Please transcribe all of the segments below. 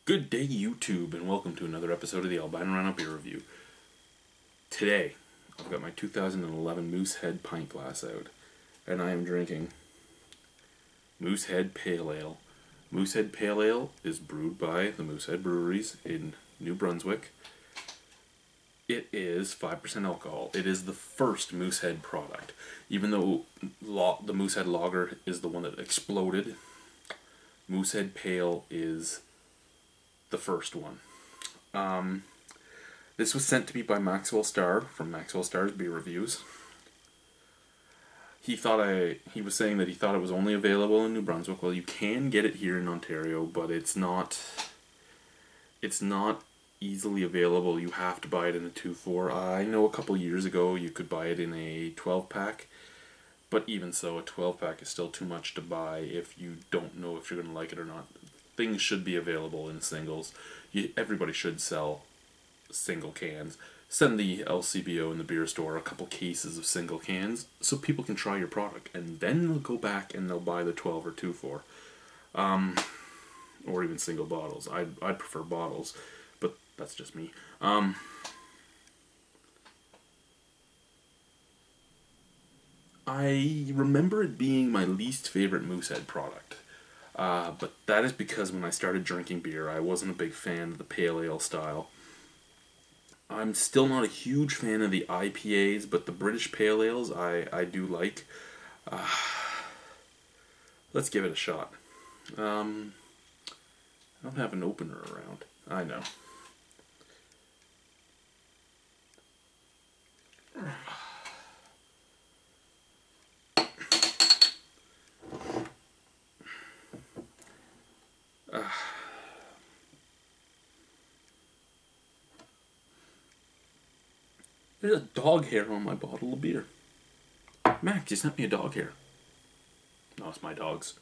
Good day, YouTube, and welcome to another episode of the Albino Rhino Beer Review. Today, I've got my 2011 Moosehead pint glass out, and I am drinking Moosehead Pale Ale. Moosehead Pale Ale is brewed by the Moosehead Breweries in New Brunswick. It is 5% alcohol. It is the first Moosehead product. Even though the Moosehead Lager is the one that exploded, Moosehead Pale is the first one. This was sent to me by Maxwell Star from Maxwell Star's Beer Reviews. He was saying that he thought it was only available in New Brunswick. Well, you can get it here in Ontario, but it's not easily available. You have to buy it in a 2-4. I know a couple years ago you could buy it in a 12-pack, but even so, a 12-pack is still too much to buy if you don't know if you're going to like it or not. Things should be available in singles. Everybody should sell single cans. Send the LCBO in the beer store a couple cases of single cans so people can try your product, and then they'll go back and they'll buy the 12 or 2-4, or even single bottles. I'd prefer bottles, but that's just me. I remember it being my least favorite Moosehead product. But that is because when I started drinking beer, I wasn't a big fan of the pale ale style. I'm still not a huge fan of the IPAs, but the British pale ales I do like. Let's give it a shot. I don't have an opener around. I know. There's a dog hair on my bottle of beer. Max, you sent me a dog hair. No, it's my dog's.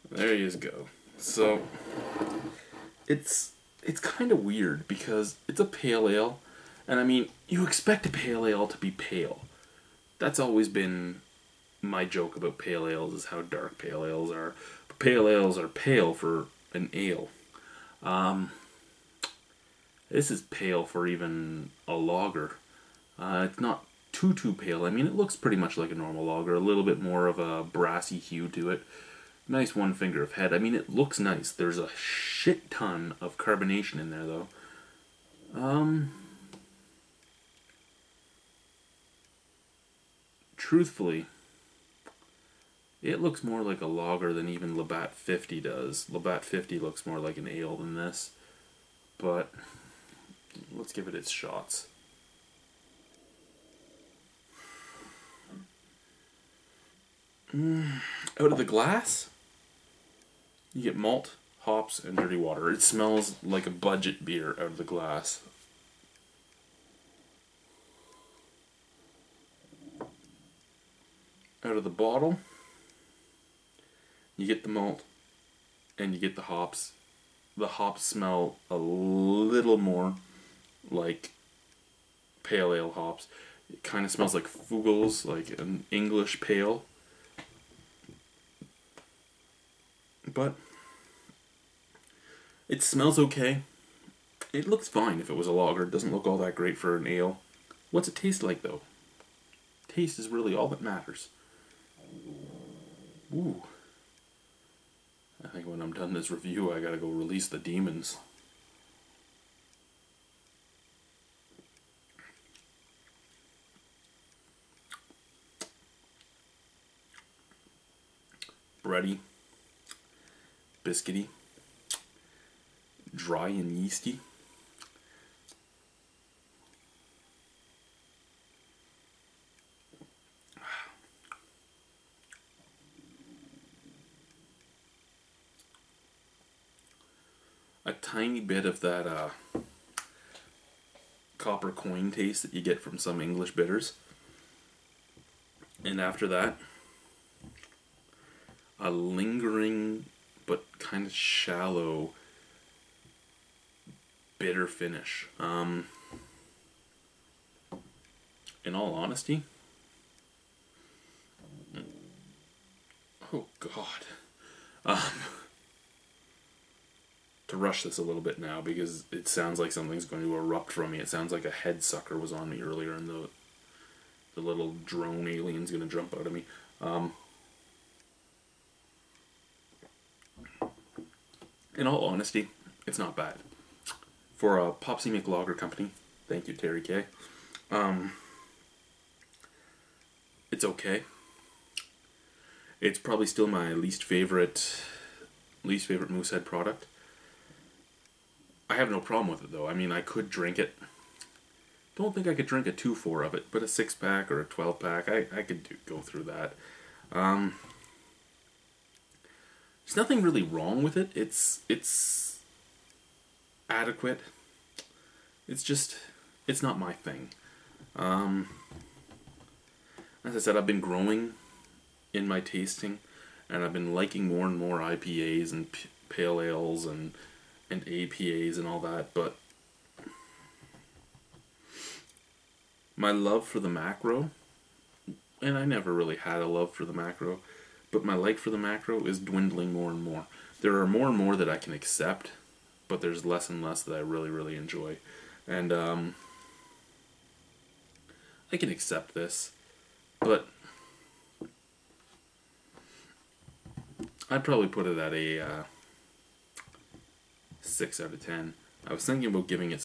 There you go. So, it's kind of weird because it's a pale ale, and I mean, you expect a pale ale to be pale. That's always been my joke about pale ales, is how dark pale ales are. But pale ales are pale for an ale. This is pale for even a lager. It's not too pale. I mean, it looks pretty much like a normal lager, a little bit more of a brassy hue to it. Nice one finger of head. I mean, it looks nice. There's a shit ton of carbonation in there, though. Truthfully, it looks more like a lager than even Labatt 50 does. Labatt 50 looks more like an ale than this. But let's give it its shots. Out of the glass, you get malt, hops, and dirty water. It smells like a budget beer out of the glass. Out of the bottle, you get the malt and you get the hops. The hops smell a little more like pale ale hops. It kind of smells like Fugels, like an English pale. But it smells okay. It looks fine if it was a lager. It doesn't look all that great for an ale. What's it taste like, though? Taste is really all that matters. Ooh. I think when I'm done this review, I gotta go release the demons. Bready, biscuity, dry and yeasty. A tiny bit of that copper coin taste that you get from some English bitters. And after that, a lingering but kind of shallow bitter finish. in all honesty, oh God, to rush this a little bit now because it sounds like something's going to erupt from me. It sounds like a head sucker was on me earlier and the little drone alien's going to jump out of me. In all honesty, it's not bad. For a Popsy McLager company, thank you Terry K. It's okay. It's probably still my least favorite Moosehead product. I have no problem with it though. I mean, I could drink it. Don't think I could drink a 2-4 of it, but a 6-pack or a 12-pack, I could go through that. There's nothing really wrong with it. It's adequate. It's not my thing. As I said, I've been growing in my tasting, and I've been liking more and more IPAs and pale ales and APAs and all that, but my love for the macro, and I never really had a love for the macro, but my like for the macro is dwindling more and more. There are more and more that I can accept, but there's less and less that I really, really enjoy. And I can accept this, but I'd probably put it at a 6 out of 10. I was thinking about giving it